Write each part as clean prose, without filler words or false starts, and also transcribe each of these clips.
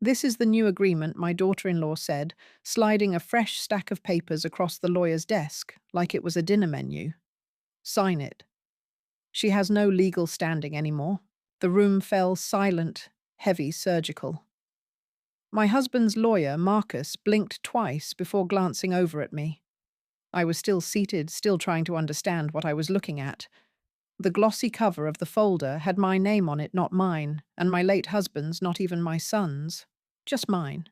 This is the new agreement, my daughter-in-law said, sliding a fresh stack of papers across the lawyer's desk like it was a dinner menu. Sign it. She has no legal standing anymore. The room fell silent, heavy, surgical. My husband's lawyer, Marcus, blinked twice before glancing over at me. I was still seated, still trying to understand what I was looking at. The glossy cover of the folder had my name on it, not mine, and my late husband's, not even my son's. Just mine.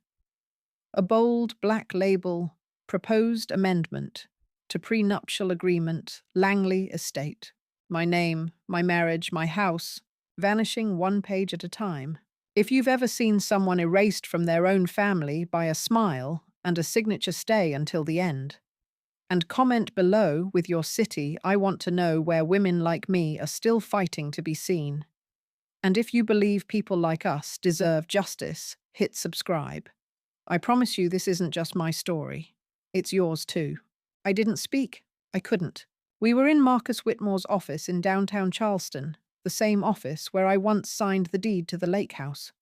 A bold black label, proposed amendment to prenuptial agreement, Langley Estate. My name, my marriage, my house, vanishing one page at a time. If you've ever seen someone erased from their own family by a smile and a signature stay until the end, and comment below with your city, I want to know where women like me are still fighting to be seen. And if you believe people like us deserve justice, hit subscribe. I promise you this isn't just my story. It's yours too. I didn't speak. I couldn't. We were in Marcus Whitmore's office in downtown Charleston, the same office where I once signed the deed to the lake house.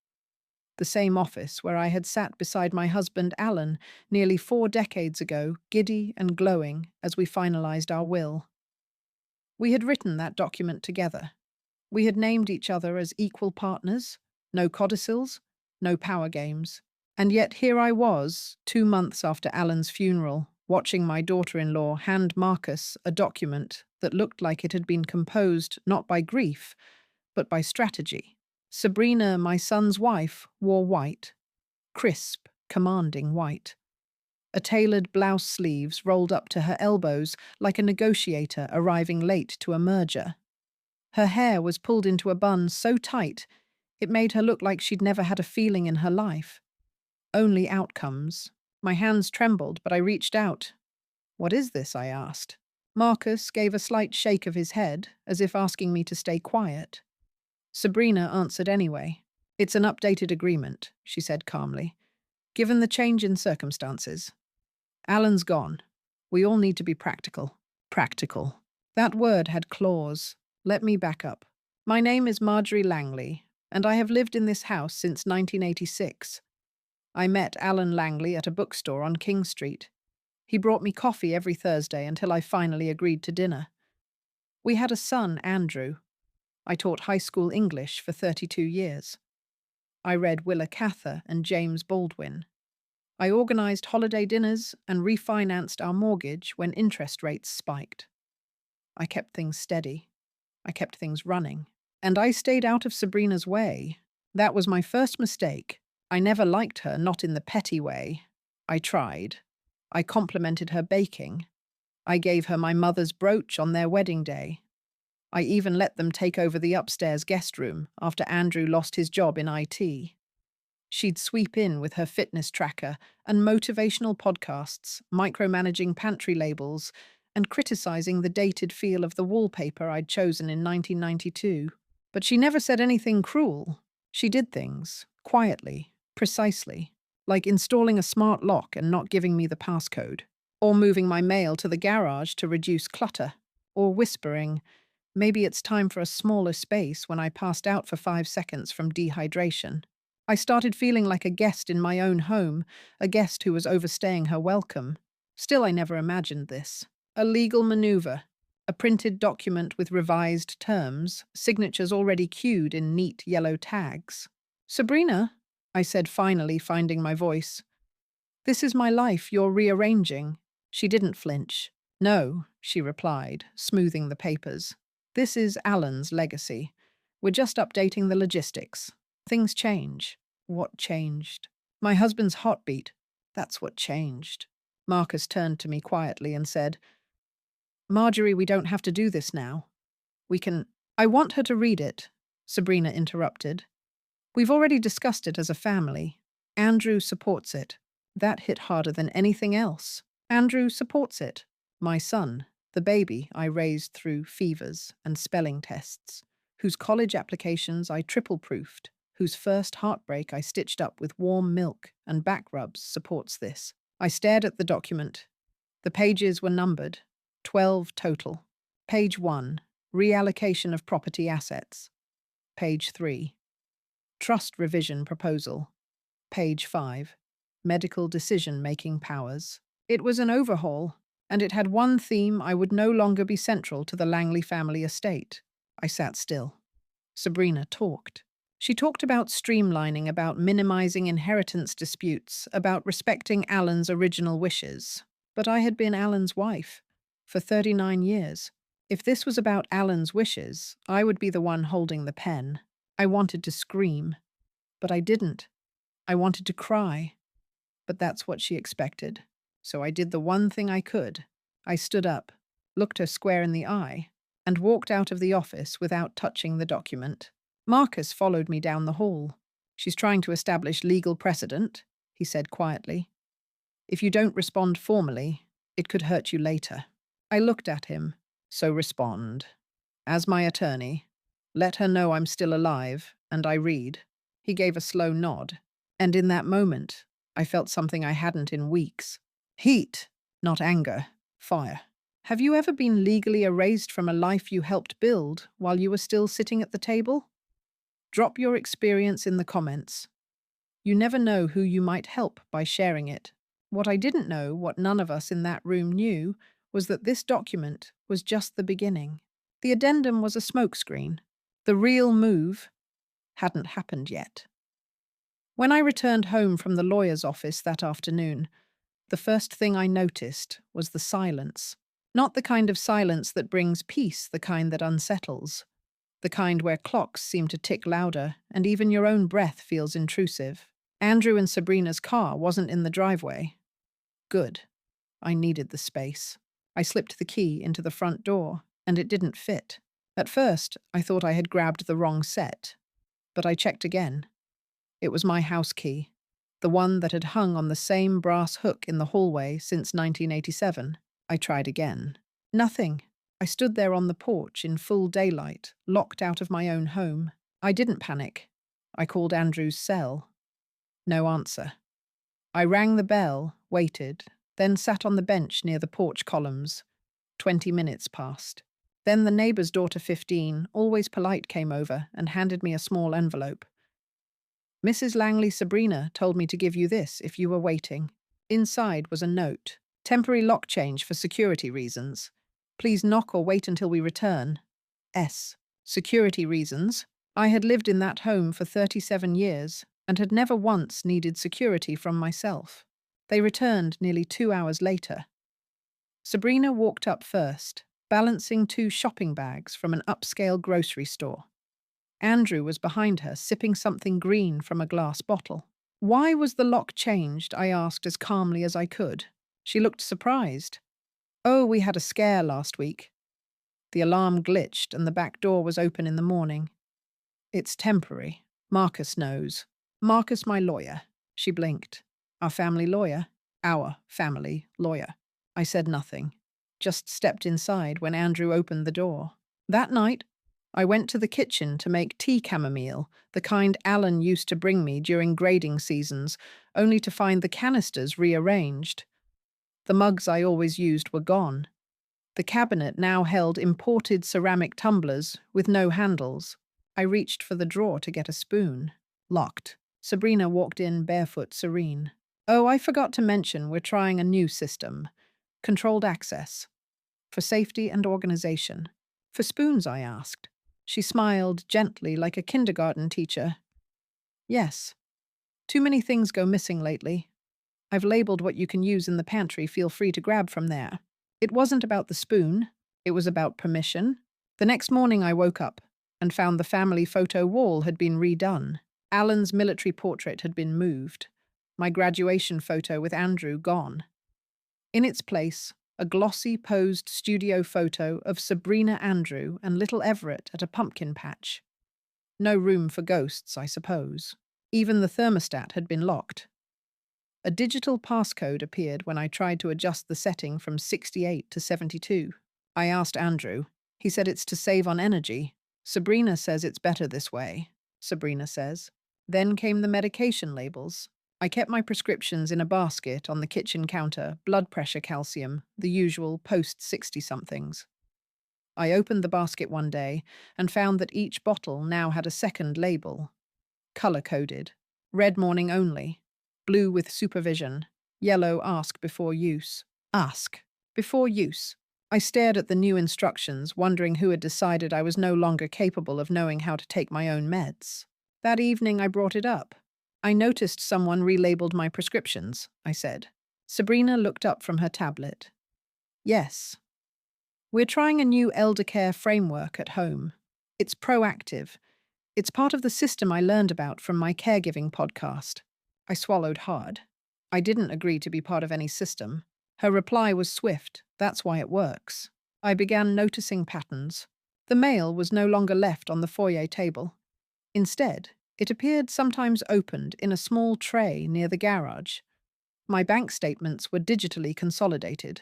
The same office where I had sat beside my husband Alan nearly 4 decades ago, giddy and glowing as we finalized our will. We had written that document together. We had named each other as equal partners, no codicils, no power games. And yet here I was, 2 months after Alan's funeral, watching my daughter-in-law hand Marcus a document that looked like it had been composed not by grief, but by strategy. Sabrina, my son's wife, wore white, crisp, commanding white. A tailored blouse sleeves rolled up to her elbows like a negotiator arriving late to a merger. Her hair was pulled into a bun so tight it made her look like she'd never had a feeling in her life. Only outcomes. My hands trembled, but I reached out. "What is this?" I asked. Marcus gave a slight shake of his head, as if asking me to stay quiet. Sabrina answered anyway. "It's an updated agreement," she said calmly. "Given the change in circumstances. Alan's gone. We all need to be practical." Practical. That word had claws. Let me back up. My name is Marjorie Langley, and I have lived in this house since 1986. I met Alan Langley at a bookstore on King Street. He brought me coffee every Thursday until I finally agreed to dinner. We had a son, Andrew. I taught high school English for 32 years. I read Willa Cather and James Baldwin. I organized holiday dinners and refinanced our mortgage when interest rates spiked. I kept things steady. I kept things running. And I stayed out of Sabrina's way. That was my first mistake. I never liked her, not in the petty way. I tried. I complimented her baking. I gave her my mother's brooch on their wedding day. I even let them take over the upstairs guest room after Andrew lost his job in IT. She'd sweep in with her fitness tracker and motivational podcasts, micromanaging pantry labels, and criticizing the dated feel of the wallpaper I'd chosen in 1992. But she never said anything cruel. She did things, quietly, precisely, like installing a smart lock and not giving me the passcode, or moving my mail to the garage to reduce clutter, or whispering, "Maybe it's time for a smaller space," when I passed out for 5 seconds from dehydration. I started feeling like a guest in my own home, a guest who was overstaying her welcome. Still, I never imagined this. A legal maneuver, a printed document with revised terms, signatures already queued in neat yellow tags. "Sabrina," I said, finally finding my voice. "This is my life you're rearranging." She didn't flinch. "No," she replied, smoothing the papers. "This is Alan's legacy. We're just updating the logistics. Things change." What changed? My husband's heartbeat. That's what changed. Marcus turned to me quietly and said, "Marjorie, we don't have to do this now. We can—" "I want her to read it," Sabrina interrupted. "We've already discussed it as a family. Andrew supports it." That hit harder than anything else. Andrew supports it. My son, the baby I raised through fevers and spelling tests, whose college applications I triple-proofed, whose first heartbreak I stitched up with warm milk and back rubs, supports this. I stared at the document. The pages were numbered, 12 total. Page 1, reallocation of property assets. Page 3, trust revision proposal. Page 5. Medical decision-making powers. It was an overhaul, and it had one theme: I would no longer be central to the Langley family estate. I sat still. Sabrina talked. She talked about streamlining, about minimizing inheritance disputes, about respecting Alan's original wishes. But I had been Alan's wife for 39 years. If this was about Alan's wishes, I would be the one holding the pen. I wanted to scream, but I didn't. I wanted to cry, but that's what she expected. So I did the one thing I could. I stood up, looked her square in the eye, and walked out of the office without touching the document. Marcus followed me down the hall. She's trying to establish legal precedent, he said quietly. If you don't respond formally, it could hurt you later. I looked at him. So respond. As my attorney, let her know I'm still alive, and I read. He gave a slow nod, and in that moment, I felt something I hadn't in weeks. Heat, not anger, fire. Have you ever been legally erased from a life you helped build while you were still sitting at the table? Drop your experience in the comments. You never know who you might help by sharing it. What I didn't know, what none of us in that room knew, was that this document was just the beginning. The addendum was a smokescreen. The real move hadn't happened yet. When I returned home from the lawyer's office that afternoon, the first thing I noticed was the silence. Not the kind of silence that brings peace, the kind that unsettles. The kind where clocks seem to tick louder and even your own breath feels intrusive. Andrew and Sabrina's car wasn't in the driveway. Good. I needed the space. I slipped the key into the front door, and it didn't fit. At first, I thought I had grabbed the wrong set, but I checked again. It was my house key, the one that had hung on the same brass hook in the hallway since 1987. I tried again. Nothing. I stood there on the porch in full daylight, locked out of my own home. I didn't panic. I called Andrew's cell. No answer. I rang the bell, waited, then sat on the bench near the porch columns. 20 minutes passed. Then the neighbour's daughter, 15, always polite, came over and handed me a small envelope. Mrs. Langley, Sabrina told me to give you this if you were waiting. Inside was a note. Temporary lock change for security reasons. Please knock or wait until we return. S. Security reasons. I had lived in that home for 37 years and had never once needed security from myself. They returned nearly 2 hours later. Sabrina walked up first, balancing 2 shopping bags from an upscale grocery store. Andrew was behind her, sipping something green from a glass bottle. Why was the lock changed? I asked as calmly as I could. She looked surprised. Oh, we had a scare last week. The alarm glitched and the back door was open in the morning. It's temporary. Marcus knows. Marcus, my lawyer. She blinked. Our family lawyer? Our family lawyer. I said nothing, just stepped inside when Andrew opened the door. That night, I went to the kitchen to make tea chamomile, the kind Alan used to bring me during grading seasons, only to find the canisters rearranged. The mugs I always used were gone. The cabinet now held imported ceramic tumblers with no handles. I reached for the drawer to get a spoon. Locked. Sabrina walked in barefoot, serene. Oh, I forgot to mention we're trying a new system. Controlled access. For safety and organization. For spoons, I asked. She smiled gently like a kindergarten teacher. Yes. Too many things go missing lately. I've labeled what you can use in the pantry. Feel free to grab from there. It wasn't about the spoon. It was about permission. The next morning I woke up and found the family photo wall had been redone. Alan's military portrait had been moved. My graduation photo with Andrew gone. In its place, a glossy posed studio photo of Sabrina, Andrew, and little Everett at a pumpkin patch. No room for ghosts, I suppose. Even the thermostat had been locked. A digital passcode appeared when I tried to adjust the setting from 68 to 72. I asked Andrew. He said it's to save on energy. Sabrina says it's better this way, Sabrina says. Then came the medication labels. I kept my prescriptions in a basket on the kitchen counter, blood pressure, calcium, the usual post-60-somethings. I opened the basket one day and found that each bottle now had a second label. Color-coded. Red morning only. blue with supervision, yellow ask before use. Ask. Before use. I stared at the new instructions, wondering who had decided I was no longer capable of knowing how to take my own meds. That evening I brought it up. I noticed someone relabeled my prescriptions, I said. Sabrina looked up from her tablet. Yes. We're trying a new elder care framework at home. It's proactive. It's part of the system I learned about from my caregiving podcast. I swallowed hard. I didn't agree to be part of any system. Her reply was swift. That's why it works. I began noticing patterns. The mail was no longer left on the foyer table. Instead, it appeared sometimes opened in a small tray near the garage. My bank statements were digitally consolidated.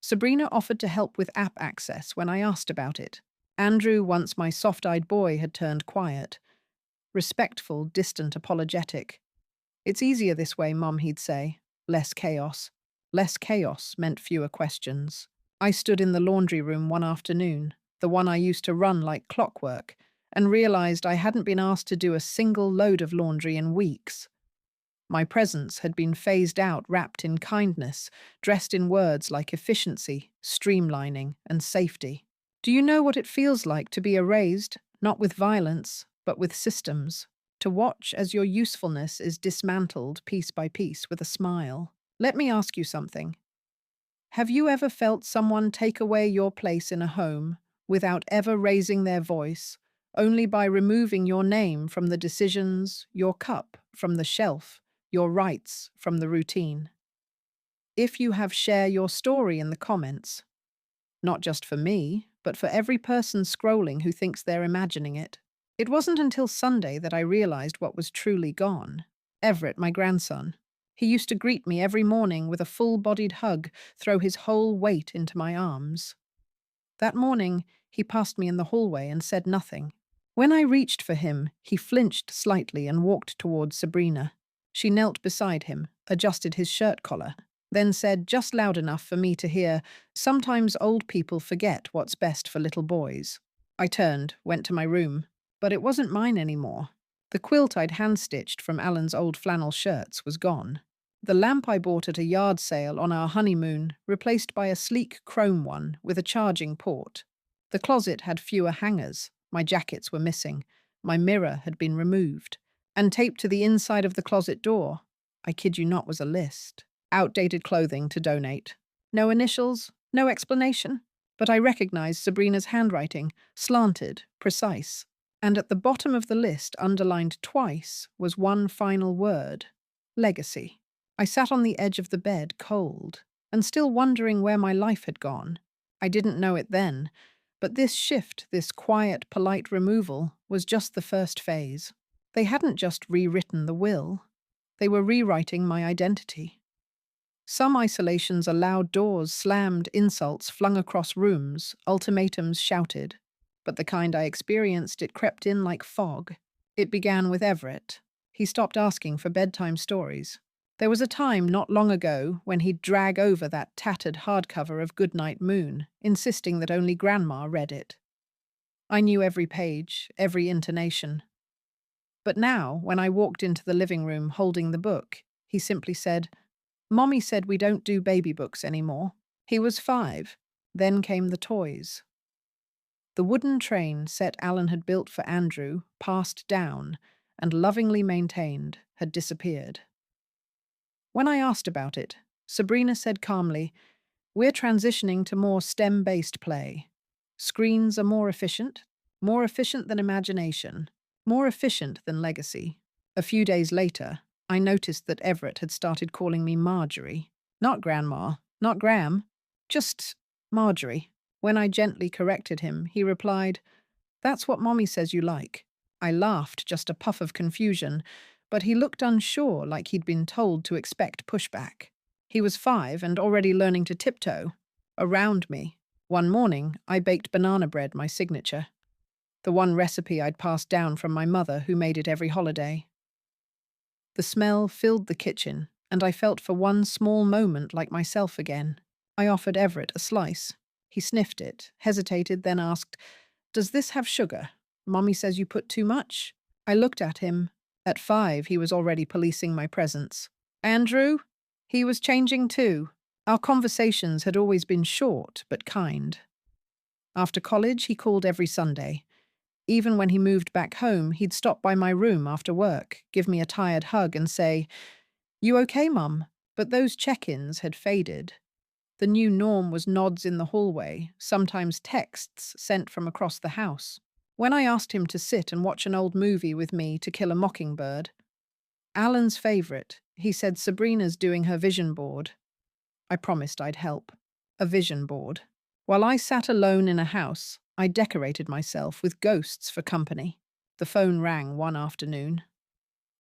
Sabrina offered to help with app access when I asked about it. Andrew, once my soft-eyed boy, had turned quiet. Respectful, distant, apologetic. It's easier this way, Mom, he'd say. Less chaos. Less chaos meant fewer questions. I stood in the laundry room one afternoon, the one I used to run like clockwork, and realized I hadn't been asked to do a single load of laundry in weeks. My presence had been phased out, wrapped in kindness, dressed in words like efficiency, streamlining, and safety. Do you know what it feels like to be erased, not with violence, but with systems? To watch as your usefulness is dismantled piece by piece with a smile. Let me ask you something. Have you ever felt someone take away your place in a home without ever raising their voice, only by removing your name from the decisions, your cup from the shelf, your rights from the routine? If you have, share your story in the comments. Not just for me, but for every person scrolling who thinks they're imagining it. It wasn't until Sunday that I realized what was truly gone. Everett, my grandson. He used to greet me every morning with a full-bodied hug, throw his whole weight into my arms. That morning, he passed me in the hallway and said nothing. When I reached for him, he flinched slightly and walked towards Sabrina. She knelt beside him, adjusted his shirt collar, then said just loud enough for me to hear, "Sometimes old people forget what's best for little boys." I turned, went to my room, but it wasn't mine anymore. The quilt I'd hand-stitched from Alan's old flannel shirts was gone. The lamp I bought at a yard sale on our honeymoon replaced by a sleek chrome one with a charging port. The closet had fewer hangers. My jackets were missing. My mirror had been removed. And taped to the inside of the closet door, I kid you not, was a list. Outdated clothing to donate. No initials, no explanation. But I recognized Sabrina's handwriting, slanted, precise. And at the bottom of the list, underlined twice, was one final word: legacy. I sat on the edge of the bed, cold, and still wondering where my life had gone. I didn't know it then, but this shift, this quiet, polite removal, was just the first phase. They hadn't just rewritten the will. They were rewriting my identity. Some isolations allowed doors slammed, insults flung across rooms, ultimatums shouted. But the kind I experienced, it crept in like fog. It began with Everett. He stopped asking for bedtime stories. There was a time not long ago when he'd drag over that tattered hardcover of Goodnight Moon, insisting that only Grandma read it. I knew every page, every intonation. But now, when I walked into the living room holding the book, he simply said, "Mommy said we don't do baby books anymore." He was 5. Then came the toys. The wooden train set Alan had built for Andrew, passed down, and lovingly maintained, had disappeared. When I asked about it, Sabrina said calmly, "We're transitioning to more STEM-based play. Screens are more efficient than imagination, more efficient than legacy." A few days later, I noticed that Everett had started calling me Marjorie. Not Grandma, not Gram, just Marjorie. When I gently corrected him, he replied, "That's what Mommy says you like." I laughed, just a puff of confusion, but he looked unsure, like he'd been told to expect pushback. He was 5 and already learning to tiptoe around me. One morning, I baked banana bread, my signature. The one recipe I'd passed down from my mother, who made it every holiday. The smell filled the kitchen, and I felt for one small moment like myself again. I offered Everett a slice. He sniffed it, hesitated, then asked, "Does this have sugar? Mommy says you put too much." I looked at him. At 5, he was already policing my presence. Andrew? He was changing too. Our conversations had always been short but kind. After college, he called every Sunday. Even when he moved back home, he'd stop by my room after work, give me a tired hug, and say, "You okay, Mum?" But those check-ins had faded. The new norm was nods in the hallway, sometimes texts sent from across the house. When I asked him to sit and watch an old movie with me, To Kill a Mockingbird, Alan's favorite, he said Sabrina's doing her vision board. I promised I'd help. A vision board. While I sat alone in a house, I decorated myself with ghosts for company. The phone rang one afternoon.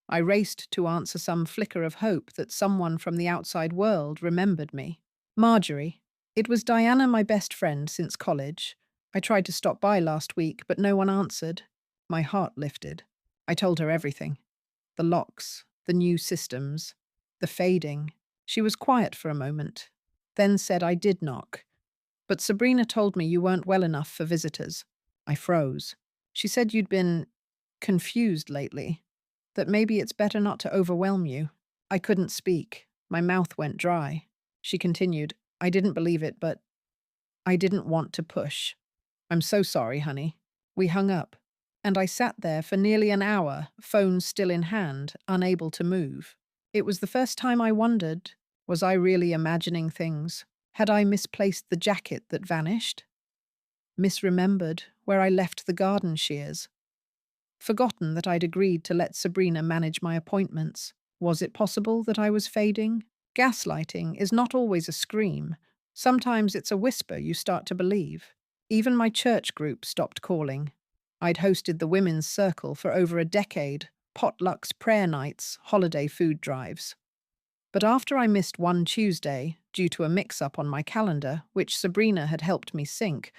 I raced to answer some flicker of hope that someone from the outside world remembered me. Marjorie. It was Diana, my best friend since college. I tried to stop by last week, but no one answered. My heart lifted. I told her everything. The locks, the new systems, the fading. She was quiet for a moment, then said I did knock. But Sabrina told me you weren't well enough for visitors. I froze. She said you'd been confused lately, that maybe it's better not to overwhelm you. I couldn't speak. My mouth went dry. She continued, I didn't believe it, but I didn't want to push. I'm so sorry, honey. We hung up, and I sat there for nearly an hour, phone still in hand, unable to move. It was the first time I wondered, was I really imagining things? Had I misplaced the jacket that vanished? Misremembered where I left the garden shears? Forgotten that I'd agreed to let Sabrina manage my appointments? Was it possible that I was fading? Gaslighting is not always a scream. Sometimes it's a whisper you start to believe. Even my church group stopped calling. I'd hosted the women's circle for over a decade, potlucks, prayer nights, holiday food drives. But after I missed one Tuesday, due to a mix-up on my calendar, which Sabrina had helped me sync,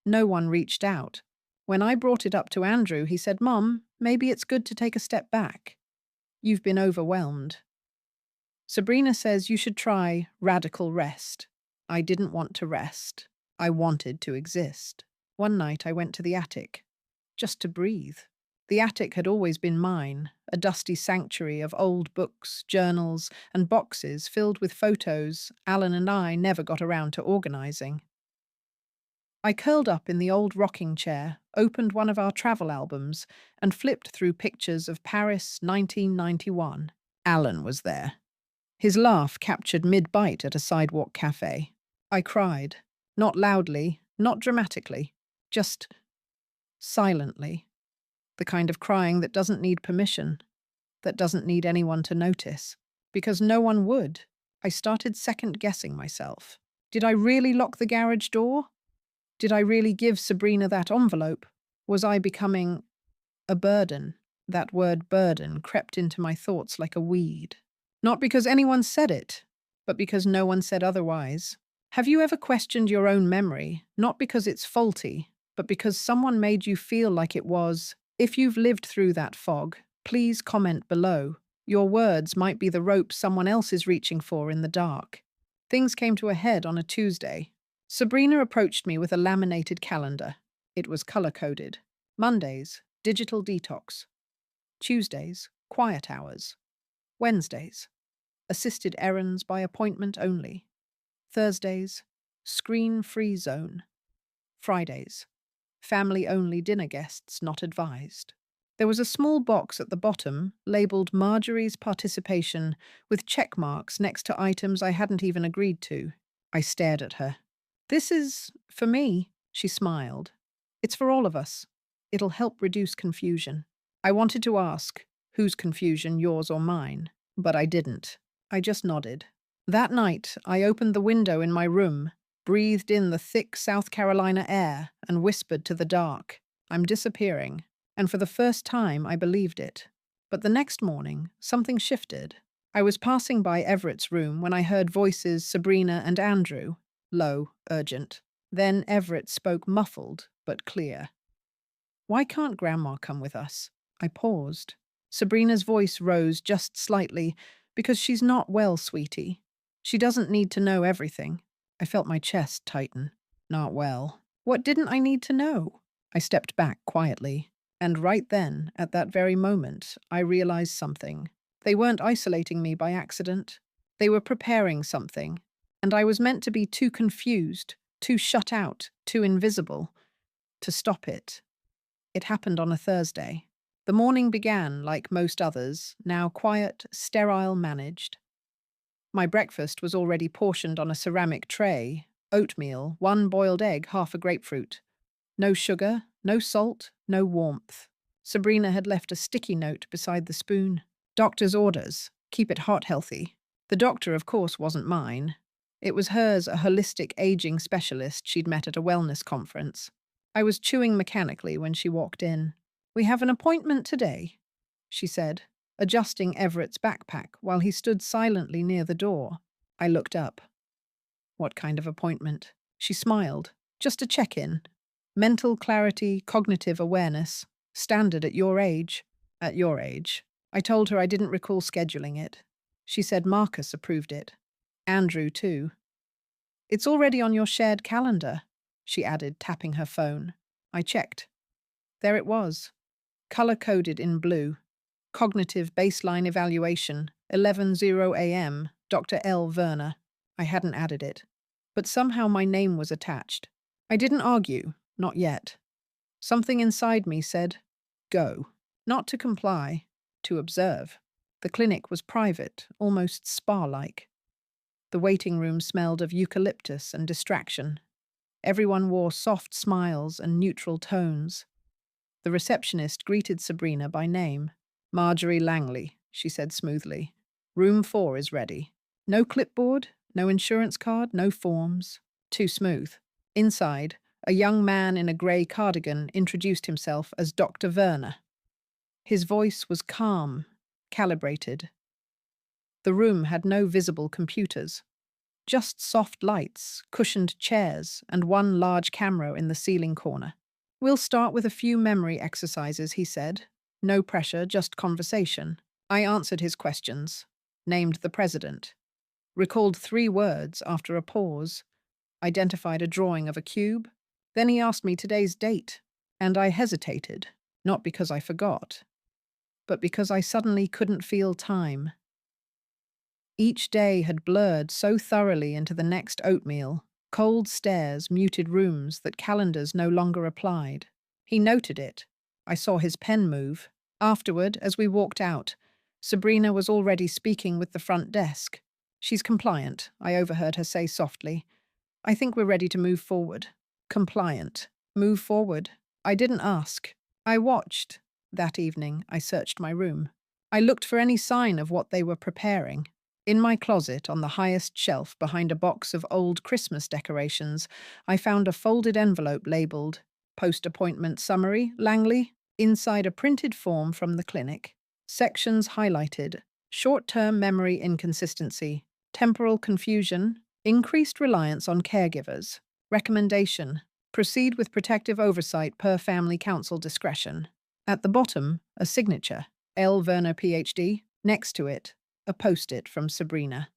no one reached out. When I brought it up to Andrew, he said, Mum, maybe it's good to take a step back. You've been overwhelmed. Sabrina says you should try radical rest. I didn't want to rest. I wanted to exist. One night I went to the attic, just to breathe. The attic had always been mine, a dusty sanctuary of old books, journals, and boxes filled with photos Alan and I never got around to organizing. I curled up in the old rocking chair, opened one of our travel albums, and flipped through pictures of Paris 1991. Alan was there. His laugh captured mid-bite at a sidewalk cafe. I cried. Not loudly, not dramatically, just silently. The kind of crying that doesn't need permission, that doesn't need anyone to notice. Because no one would. I started second-guessing myself. Did I really lock the garage door? Did I really give Sabrina that envelope? Was I becoming a burden? That word burden crept into my thoughts like a weed. Not because anyone said it, but because no one said otherwise. Have you ever questioned your own memory, not because it's faulty, but because someone made you feel like it was? If you've lived through that fog, please comment below. Your words might be the rope someone else is reaching for in the dark. Things came to a head on a Tuesday. Sabrina approached me with a laminated calendar. It was color-coded. Mondays, digital detox. Tuesdays, quiet hours. Wednesdays, assisted errands by appointment only. Thursdays, screen-free zone. Fridays, family-only dinner guests not advised. There was a small box at the bottom labeled Marjorie's participation with check marks next to items I hadn't even agreed to. I stared at her. This is, for me, she smiled. It's for all of us. It'll help reduce confusion. I wanted to ask, whose confusion, yours or mine? But I didn't. I just nodded. That night, I opened the window in my room, breathed in the thick South Carolina air, and whispered to the dark, I'm disappearing. And for the first time, I believed it. But the next morning, something shifted. I was passing by Everett's room when I heard voices Sabrina and Andrew. Low, urgent. Then Everett spoke muffled, but clear. Why can't Grandma come with us? I paused. Sabrina's voice rose just slightly, because she's not well, sweetie. She doesn't need to know everything. I felt my chest tighten. Not well. What didn't I need to know? I stepped back quietly, and right then, at that very moment, I realized something. They weren't isolating me by accident. They were preparing something, and I was meant to be too confused, too shut out, too invisible to stop it. It happened on a Thursday. The morning began like most others, now quiet, sterile, managed. My breakfast was already portioned on a ceramic tray: oatmeal, one boiled egg, half a grapefruit. No sugar, no salt, no warmth. Sabrina had left a sticky note beside the spoon. Doctor's orders: keep it hot, healthy. The doctor, of course, wasn't mine. It was hers, a holistic aging specialist she'd met at a wellness conference. I was chewing mechanically when she walked in. "We have an appointment today," she said, adjusting Everett's backpack while he stood silently near the door. I looked up. "What kind of appointment?" She smiled. "Just a check-in. Mental clarity, cognitive awareness. Standard at your age." At your age. I told her I didn't recall scheduling it. She said Marcus approved it. Andrew, too. "It's already on your shared calendar," she added, tapping her phone. I checked. There it was, color-coded in blue. Cognitive baseline evaluation, 11:00 a.m., Dr. L. Werner. I hadn't added it. But somehow my name was attached. I didn't argue, not yet. Something inside me said, go. Not to comply, to observe. The clinic was private, almost spa-like. The waiting room smelled of eucalyptus and distraction. Everyone wore soft smiles and neutral tones. The receptionist greeted Sabrina by name. "Marjorie Langley," she said smoothly. "Room 4 is ready. No clipboard, no insurance card, no forms. Too smooth." Inside, a young man in a grey cardigan introduced himself as Dr. Werner. His voice was calm, calibrated. The room had no visible computers. Just soft lights, cushioned chairs, and one large camera in the ceiling corner. "We'll start with a few memory exercises," he said. "No pressure, just conversation." I answered his questions, named the president, recalled 3 words after a pause, identified a drawing of a cube. Then he asked me today's date, and I hesitated, not because I forgot, but because I suddenly couldn't feel time. Each day had blurred so thoroughly into the next oatmeal, cold stares, muted rooms, that calendars no longer applied. He noted it. I saw his pen move. Afterward, as we walked out, Sabrina was already speaking with the front desk. "She's compliant," I overheard her say softly. "I think we're ready to move forward." Compliant. Move forward. I didn't ask. I watched. That evening, I searched my room. I looked for any sign of what they were preparing. In my closet, on the highest shelf behind a box of old Christmas decorations, I found a folded envelope labeled "Post-Appointment Summary, Langley." Inside, a printed form from the clinic. Sections highlighted: short-term memory inconsistency, temporal confusion, increased reliance on caregivers. Recommendation: proceed with protective oversight per family council discretion. At the bottom, a signature, L. Werner, Ph.D. Next to it, a post-it from Sabrina.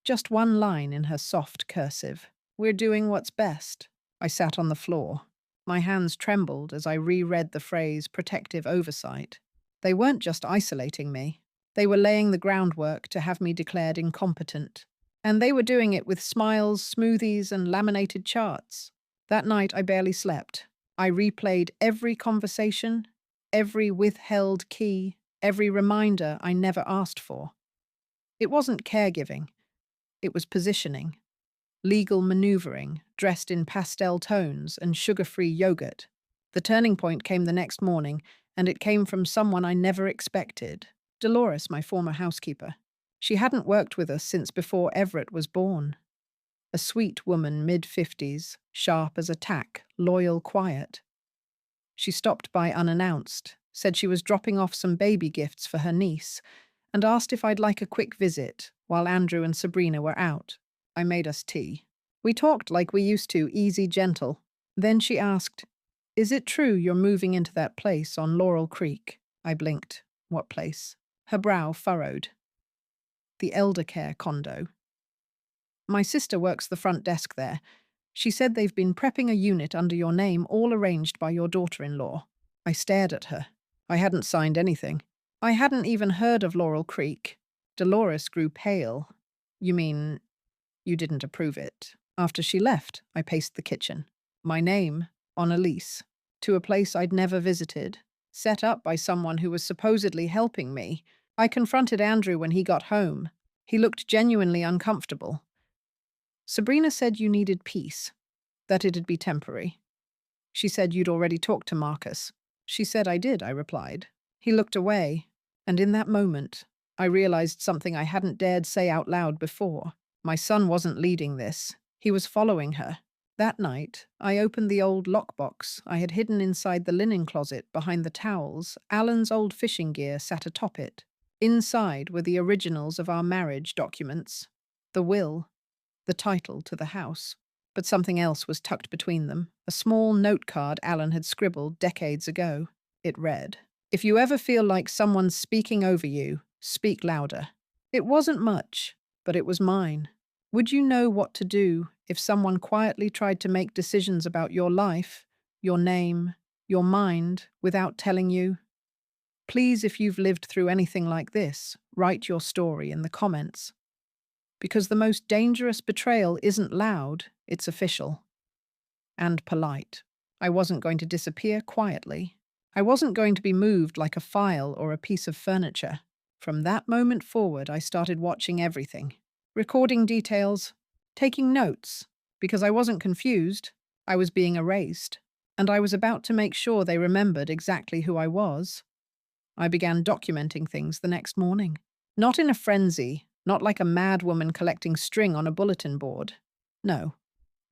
Just one line in her soft cursive. "We're doing what's best." I sat on the floor. My hands trembled as I reread the phrase protective oversight. They weren't just isolating me. They were laying the groundwork to have me declared incompetent. And they were doing it with smiles, smoothies, and laminated charts. That night I barely slept. I replayed every conversation, every withheld key, every reminder I never asked for. It wasn't caregiving. It was positioning. Legal maneuvering, dressed in pastel tones and sugar-free yogurt. The turning point came the next morning, and it came from someone I never expected. Dolores, my former housekeeper. She hadn't worked with us since before Everett was born. A sweet woman, mid-50s, sharp as a tack, loyal, quiet. She stopped by unannounced, said she was dropping off some baby gifts for her niece, and asked if I'd like a quick visit while Andrew and Sabrina were out. I made us tea. We talked like we used to, easy, gentle. Then she asked, "Is it true you're moving into that place on Laurel Creek?" I blinked. What place? Her brow furrowed. The elder care condo. "My sister works the front desk there. She said they've been prepping a unit under your name, all arranged by your daughter-in-law." I stared at her. I hadn't signed anything. I hadn't even heard of Laurel Creek. Dolores grew pale. You mean you didn't approve it? After she left, I paced the kitchen. My name on a lease to a place I'd never visited, set up by someone who was supposedly helping me. I confronted Andrew when he got home. He looked genuinely uncomfortable. Sabrina said you needed peace, that it'd be temporary. She said you'd already talked to Marcus. She said I did, I replied. He looked away, and in that moment, I realized something I hadn't dared say out loud before. My son wasn't leading this. He was following her. That night, I opened the old lockbox I had hidden inside the linen closet behind the towels. Alan's old fishing gear sat atop it. Inside were the originals of our marriage documents, the will, the title to the house. But something else was tucked between them, a small note card Alan had scribbled decades ago. It read, "If you ever feel like someone's speaking over you, speak louder." It wasn't much, but it was mine. Would you know what to do if someone quietly tried to make decisions about your life, your name, your mind, without telling you? Please, if you've lived through anything like this, write your story in the comments. Because the most dangerous betrayal isn't loud, it's official. And polite. I wasn't going to disappear quietly. I wasn't going to be moved like a file or a piece of furniture. From that moment forward, I started watching everything, recording details, taking notes, because I wasn't confused, I was being erased, and I was about to make sure they remembered exactly who I was. I began documenting things the next morning. Not in a frenzy, not like a mad woman collecting string on a bulletin board. No,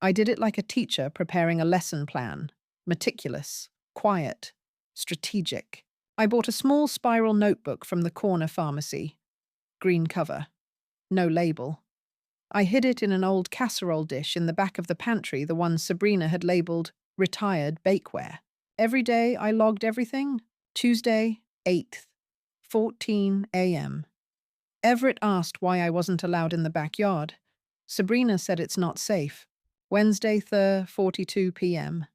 I did it like a teacher preparing a lesson plan, meticulous, quiet, strategic. I bought a small spiral notebook from the corner pharmacy. Green cover. No label. I hid it in an old casserole dish in the back of the pantry, the one Sabrina had labeled retired bakeware. Every day I logged everything. Tuesday, 8th, 14 a.m. Everett asked why I wasn't allowed in the backyard. Sabrina said it's not safe. Wednesday, 3rd, 42 p.m.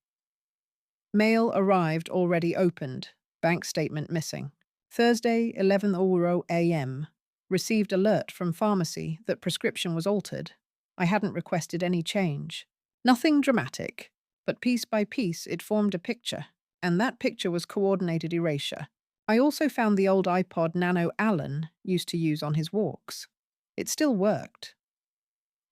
Mail arrived already opened. Bank statement missing. Thursday, 11:00 a.m. Received alert from pharmacy that prescription was altered. I hadn't requested any change. Nothing dramatic, but piece by piece it formed a picture, and that picture was coordinated erasure. I also found the old iPod Nano Alan used to use on his walks. It still worked.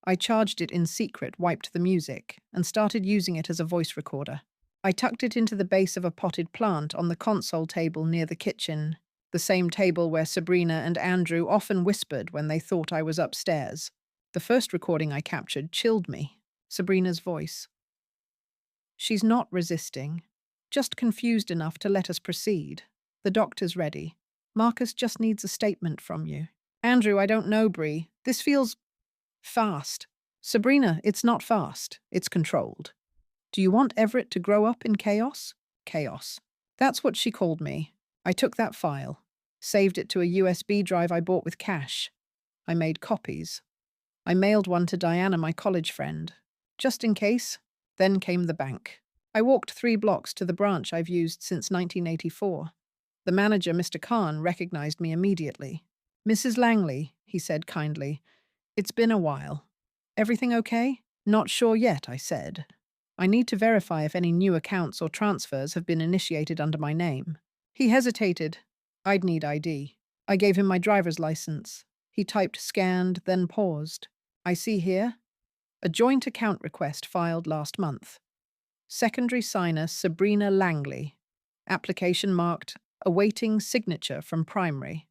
I charged it in secret, wiped the music, and started using it as a voice recorder. I tucked it into the base of a potted plant on the console table near the kitchen, the same table where Sabrina and Andrew often whispered when they thought I was upstairs. The first recording I captured chilled me. Sabrina's voice. "She's not resisting, just confused enough to let us proceed. The doctor's ready. Marcus just needs a statement from you." "Andrew, I don't know, Bree. This feels fast." "Sabrina, it's not fast. It's controlled. Do you want Everett to grow up in chaos?" "Chaos." That's what she called me. I took that file, saved it to a USB drive I bought with cash. I made copies. I mailed one to Diana, my college friend, just in case. Then came the bank. I walked 3 blocks to the branch I've used since 1984. The manager, Mr. Khan, recognized me immediately. "Mrs. Langley," he said kindly. "It's been a while. Everything okay?" "Not sure yet," I said. "I need to verify if any new accounts or transfers have been initiated under my name." He hesitated. I'd need ID. I gave him my driver's license. He typed scanned, then paused. "I see here. A joint account request filed last month. Secondary signer Sabrina Langley. Application marked awaiting signature from primary.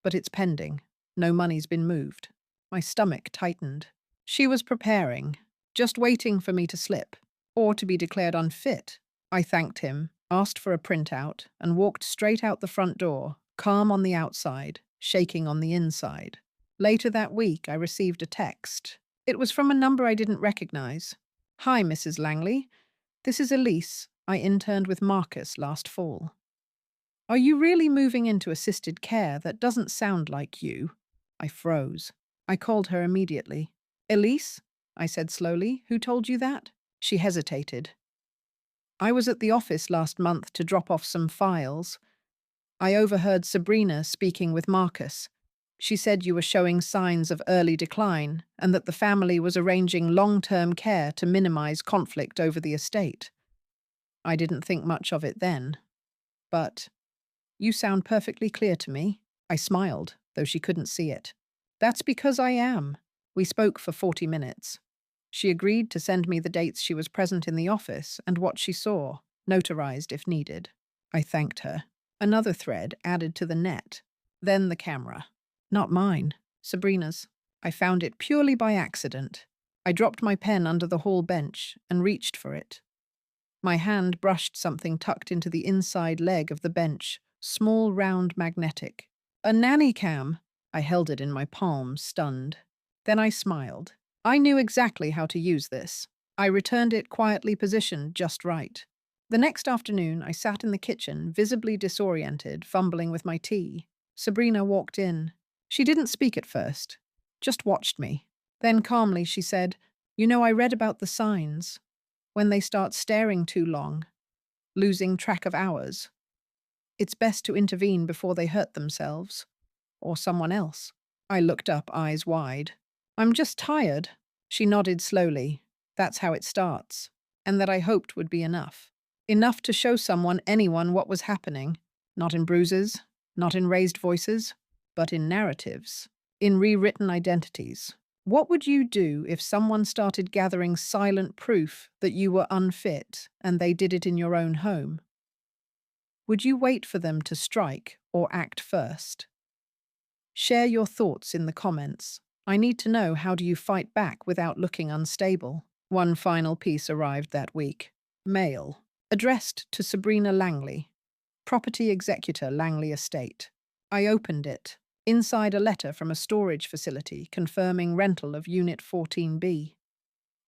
But it's pending. No money's been moved." My stomach tightened. She was preparing, just waiting for me to slip, or to be declared unfit. I thanked him, asked for a printout, and walked straight out the front door, calm on the outside, shaking on the inside. Later that week, I received a text. It was from a number I didn't recognize. "Hi, Mrs. Langley. This is Elise. I interned with Marcus last fall." "Are you really moving into assisted care? That doesn't sound like you." I froze. I called her immediately. "Elise?" I said slowly. "Who told you that?" She hesitated. "I was at the office last month to drop off some files. I overheard Sabrina speaking with Marcus. She said you were showing signs of early decline and that the family was arranging long-term care to minimize conflict over the estate. I didn't think much of it then. But you sound perfectly clear to me. I smiled, though she couldn't see it. That's because I am. We spoke for 40 minutes. She agreed to send me the dates she was present in the office and what she saw, notarized if needed. I thanked her. Another thread added to the net. Then the camera. Not mine, Sabrina's. I found it purely by accident. I dropped my pen under the hall bench and reached for it. My hand brushed something tucked into the inside leg of the bench, small, round, magnetic. A nanny cam! I held it in my palm, stunned. Then I smiled. I knew exactly how to use this. I returned it quietly positioned just right. The next afternoon, I sat in the kitchen, visibly disoriented, fumbling with my tea. Sabrina walked in. She didn't speak at first, just watched me. Then calmly she said, "You know, I read about the signs. When they start staring too long, losing track of hours, it's best to intervene before they hurt themselves or someone else." I looked up, eyes wide. "I'm just tired." She nodded slowly. "That's how it starts." And that I hoped would be enough. Enough to show anyone what was happening. Not in bruises, not in raised voices, but in narratives, in rewritten identities. What would you do if someone started gathering silent proof that you were unfit and they did it in your own home? Would you wait for them to strike or act first? Share your thoughts in the comments. I need to know, how do you fight back without looking unstable? One final piece arrived that week. Mail. Addressed to Sabrina Langley. Property Executor, Langley Estate. I opened it. Inside a letter from a storage facility confirming rental of Unit 14B.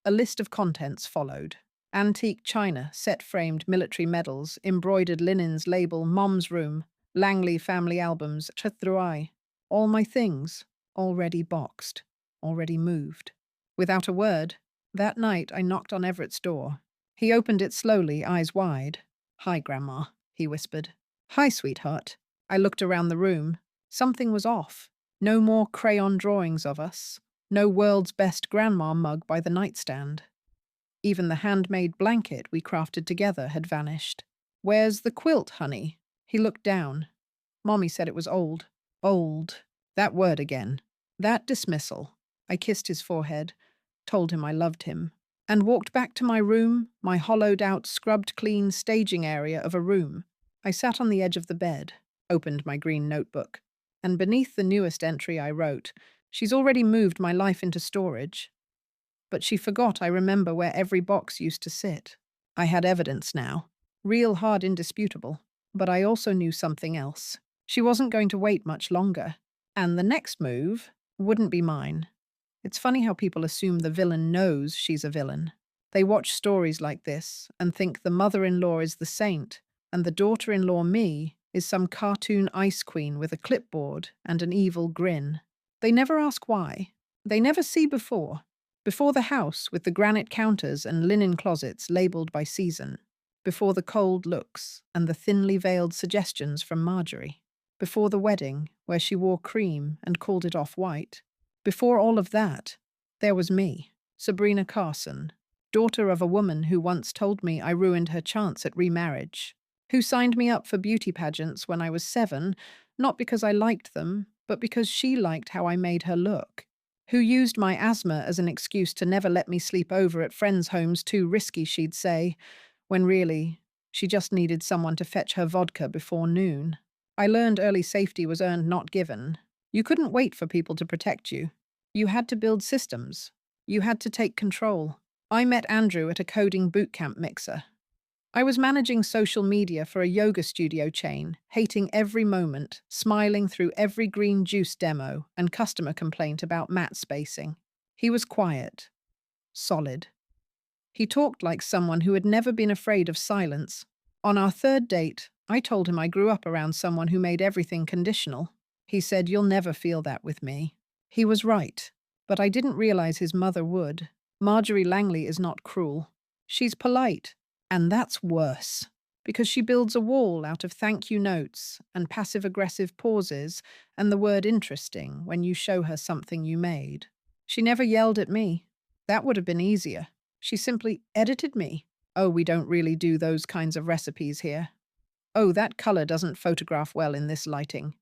A list of contents followed. Antique china, set-framed military medals, embroidered linens label Mom's Room, Langley family albums, Chatruai. All my things, already boxed, already moved. Without a word, that night I knocked on Everett's door. He opened it slowly, eyes wide. "Hi, Grandma," he whispered. "Hi, sweetheart." I looked around the room. Something was off. No more crayon drawings of us. No world's best grandma mug by the nightstand. Even the handmade blanket we crafted together had vanished. "Where's the quilt, honey?" He looked down. Mommy said it was old. Old. That word again. That dismissal. I kissed his forehead, told him I loved him, and walked back to my room, my hollowed-out, scrubbed-clean staging area of a room. I sat on the edge of the bed, opened my green notebook, and beneath the newest entry I wrote, "She's already moved my life into storage." But she forgot I remember where every box used to sit. I had evidence now. Real hard, indisputable. But I also knew something else. She wasn't going to wait much longer. And the next move wouldn't be mine. It's funny how people assume the villain knows she's a villain. They watch stories like this and think the mother-in-law is the saint and the daughter-in-law, me, is some cartoon ice queen with a clipboard and an evil grin. They never ask why. They never see before. Before the house with the granite counters and linen closets labelled by season. Before the cold looks and the thinly veiled suggestions from Marjorie. Before the wedding, where she wore cream and called it off-white. Before all of that, there was me, Sabrina Carson, daughter of a woman who once told me I ruined her chance at remarriage, who signed me up for beauty pageants when I was 7, not because I liked them, but because she liked how I made her look, who used my asthma as an excuse to never let me sleep over at friends' homes, too risky, she'd say, when really, she just needed someone to fetch her vodka before noon. I learned early safety was earned, not given. You couldn't wait for people to protect you. You had to build systems. You had to take control. I met Andrew at a coding bootcamp mixer. I was managing social media for a yoga studio chain, hating every moment, smiling through every green juice demo and customer complaint about mat spacing. He was quiet, solid. He talked like someone who had never been afraid of silence. On our third date, I told him I grew up around someone who made everything conditional. He said, "You'll never feel that with me." He was right, but I didn't realize his mother would. Marjorie Langley is not cruel. She's polite, and that's worse. Because she builds a wall out of thank you notes and passive aggressive pauses and the word interesting when you show her something you made. She never yelled at me. That would have been easier. She simply edited me. Oh, we don't really do those kinds of recipes here. Oh, that color doesn't photograph well in this lighting.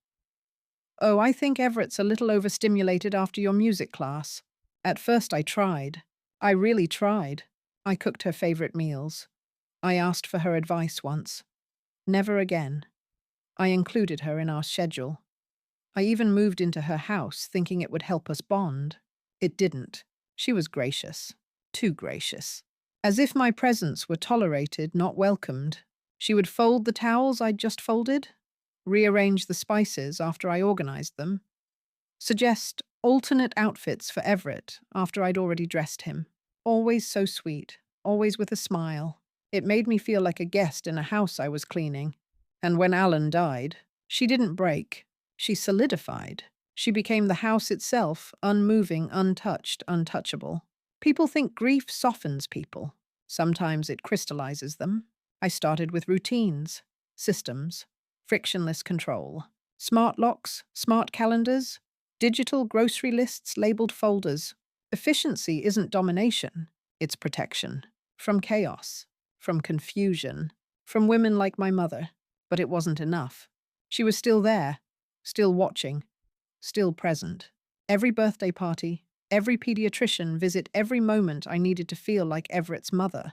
Oh, I think Everett's a little overstimulated after your music class. At first I tried. I really tried. I cooked her favorite meals. I asked for her advice once. Never again. I included her in our schedule. I even moved into her house thinking it would help us bond. It didn't. She was gracious. Too gracious. As if my presence were tolerated, not welcomed. She would fold the towels I'd just folded, rearrange the spices after I organized them, suggest alternate outfits for Everett after I'd already dressed him. Always so sweet, always with a smile. It made me feel like a guest in a house I was cleaning. And when Alan died, she didn't break. She solidified. She became the house itself, unmoving, untouched, untouchable. People think grief softens people. Sometimes it crystallizes them. I started with routines, systems, frictionless control. Smart locks, smart calendars, digital grocery lists labeled folders. Efficiency isn't domination, it's protection. From chaos, from confusion, from women like my mother. But it wasn't enough. She was still there, still watching, still present. Every birthday party, every pediatrician visit, every moment I needed to feel like Everett's mother.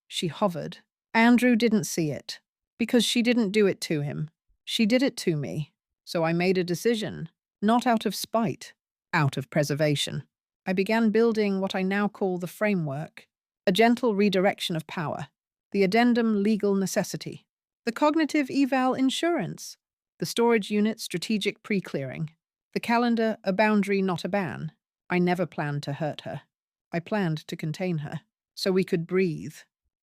She hovered. Andrew didn't see it, because she didn't do it to him. She did it to me. So I made a decision, not out of spite, out of preservation. I began building what I now call the framework, a gentle redirection of power, the addendum legal necessity, the cognitive eval insurance, the storage unit strategic pre-clearing, the calendar a boundary not a ban. I never planned to hurt her. I planned to contain her, so we could breathe.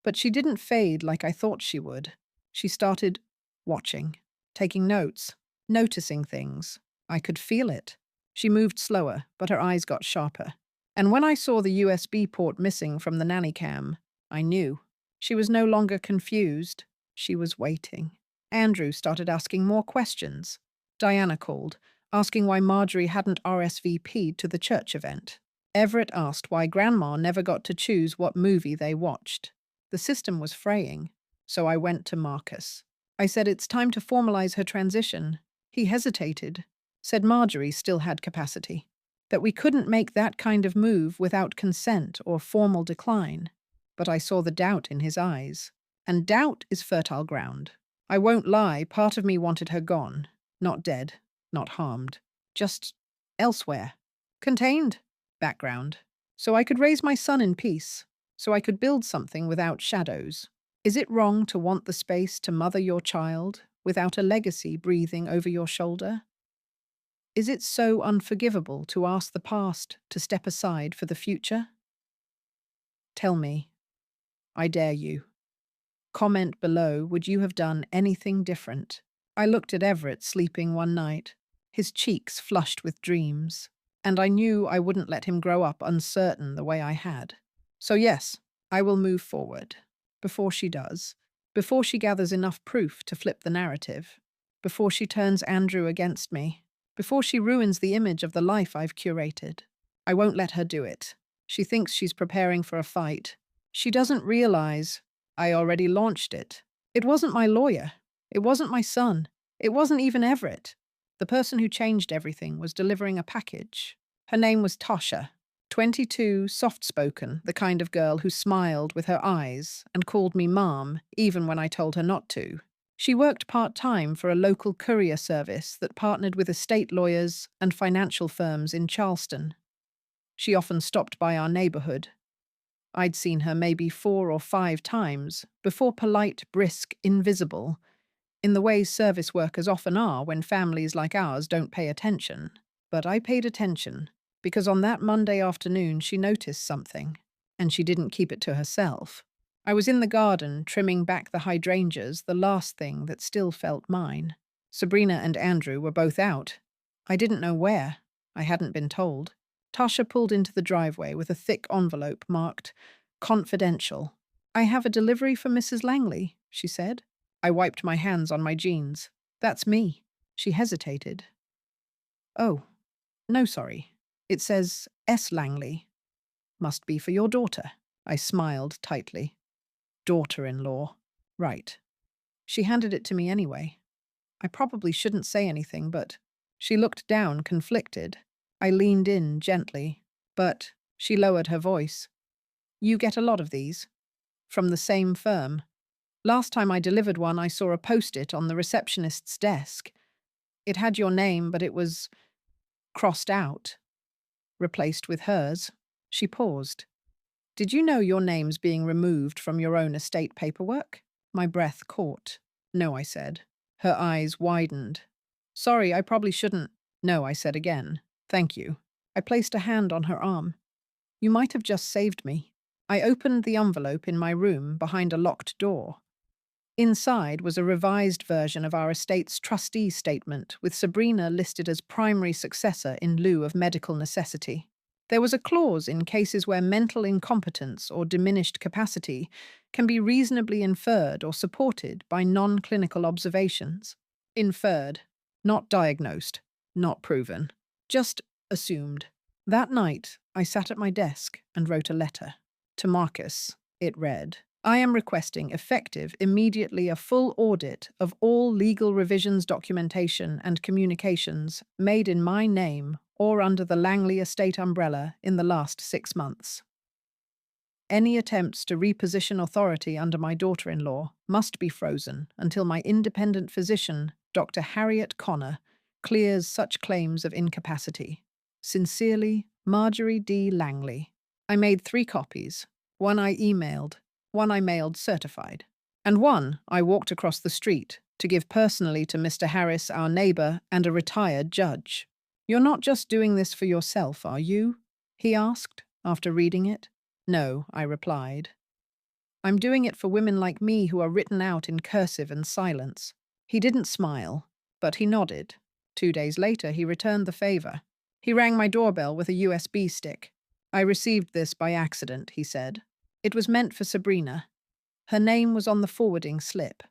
But she didn't fade like I thought she would. She started watching, taking notes, noticing things. I could feel it. She moved slower, but her eyes got sharper. And when I saw the USB port missing from the nanny cam, I knew. She was no longer confused. She was waiting. Andrew started asking more questions. Diana called, asking why Marjorie hadn't RSVP'd to the church event. Everett asked why Grandma never got to choose what movie they watched. The system was fraying, so I went to Marcus. I said it's time to formalize her transition. He hesitated, said Marjorie still had capacity, that we couldn't make that kind of move without consent or formal decline. But I saw the doubt in his eyes. And doubt is fertile ground. I won't lie, part of me wanted her gone. Not dead, not harmed. Just elsewhere. Contained. Background. So I could raise my son in peace. So I could build something without shadows. Is it wrong to want the space to mother your child without a legacy breathing over your shoulder? Is it so unforgivable to ask the past to step aside for the future? Tell me. I dare you. Comment below, would you have done anything different? I looked at Everett sleeping one night, his cheeks flushed with dreams, and I knew I wouldn't let him grow up uncertain the way I had. So yes, I will move forward. Before she does. Before she gathers enough proof to flip the narrative. Before she turns Andrew against me. Before she ruins the image of the life I've curated. I won't let her do it. She thinks she's preparing for a fight. She doesn't realize I already launched it. It wasn't my lawyer. It wasn't my son. It wasn't even Everett. The person who changed everything was delivering a package. Her name was Tasha. 22, soft-spoken, the kind of girl who smiled with her eyes and called me Mom, even when I told her not to. She worked part-time for a local courier service that partnered with estate lawyers and financial firms in Charleston. She often stopped by our neighborhood. I'd seen her maybe 4 or 5 times, before polite, brisk, invisible, in the ways service workers often are when families like ours don't pay attention. But I paid attention. Because on that Monday afternoon she noticed something, and she didn't keep it to herself. I was in the garden, trimming back the hydrangeas, the last thing that still felt mine. Sabrina and Andrew were both out. I didn't know where. I hadn't been told. Tasha pulled into the driveway with a thick envelope marked, "Confidential." "I have a delivery for Mrs. Langley," she said. I wiped my hands on my jeans. That's me. She hesitated. Oh, no, sorry. It says S. Langley. Must be for your daughter. I smiled tightly. Daughter-in-law. Right. She handed it to me anyway. I probably shouldn't say anything, but she looked down, conflicted. I leaned in gently, but she lowered her voice. You get a lot of these? From the same firm? Last time I delivered one, I saw a post-it on the receptionist's desk. It had your name, but it was crossed out, replaced with hers. She paused. Did you know your name's being removed from your own estate paperwork? My breath caught. No, I said. Her eyes widened. Sorry, I probably shouldn't. No, I said again. Thank you. I placed a hand on her arm. You might have just saved me. I opened the envelope in my room behind a locked door. Inside was a revised version of our estate's trustee statement, with Sabrina listed as primary successor in lieu of medical necessity. There was a clause in cases where mental incompetence or diminished capacity can be reasonably inferred or supported by non-clinical observations. Inferred, not diagnosed, not proven, just assumed. That night, I sat at my desk and wrote a letter. To Marcus, it read, I am requesting effective, immediately a full audit of all legal revisions documentation and communications made in my name or under the Langley estate umbrella in the last 6 months. Any attempts to reposition authority under my daughter-in-law must be frozen until my independent physician, Dr. Harriet Connor, clears such claims of incapacity. Sincerely, Marjorie D. Langley. I made 3 copies. One I emailed, one I mailed certified, and one I walked across the street to give personally to Mr. Harris, our neighbor, and a retired judge. You're not just doing this for yourself, are you? He asked, after reading it. No, I replied. I'm doing it for women like me who are written out in cursive and silence. He didn't smile, but he nodded. 2 days later, he returned the favor. He rang my doorbell with a USB stick. I received this by accident, he said. It was meant for Sabrina. Her name was on the forwarding slip.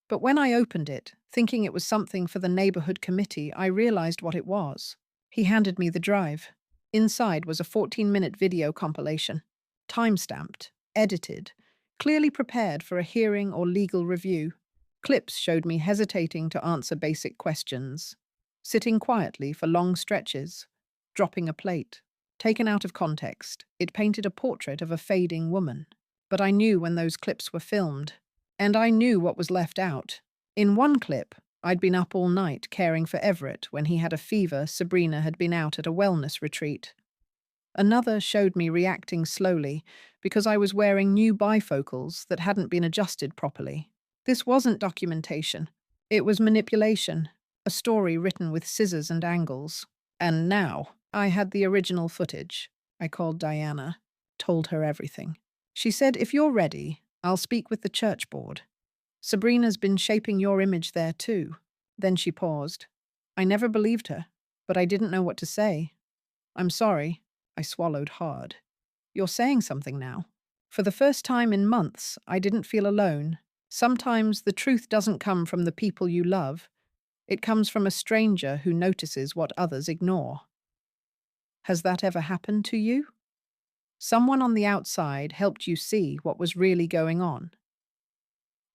But when I opened it, thinking it was something for the neighborhood committee, I realized what it was. He handed me the drive. Inside was a 14-minute video compilation, time-stamped, edited, clearly prepared for a hearing or legal review. Clips showed me hesitating to answer basic questions, sitting quietly for long stretches, dropping a plate. Taken out of context, it painted a portrait of a fading woman. But I knew when those clips were filmed, and I knew what was left out. In one clip, I'd been up all night caring for Everett when he had a fever. Sabrina had been out at a wellness retreat. Another showed me reacting slowly because I was wearing new bifocals that hadn't been adjusted properly. This wasn't documentation. It was manipulation, a story written with scissors and angles. And now, I had the original footage. I called Diana, told her everything. She said, if you're ready, I'll speak with the church board. Sabrina's been shaping your image there too. Then she paused. I never believed her, but I didn't know what to say. I'm sorry. I swallowed hard. You're saying something now. For the first time in months, I didn't feel alone. Sometimes the truth doesn't come from the people you love. It comes from a stranger who notices what others ignore. Has that ever happened to you? Someone on the outside helped you see what was really going on.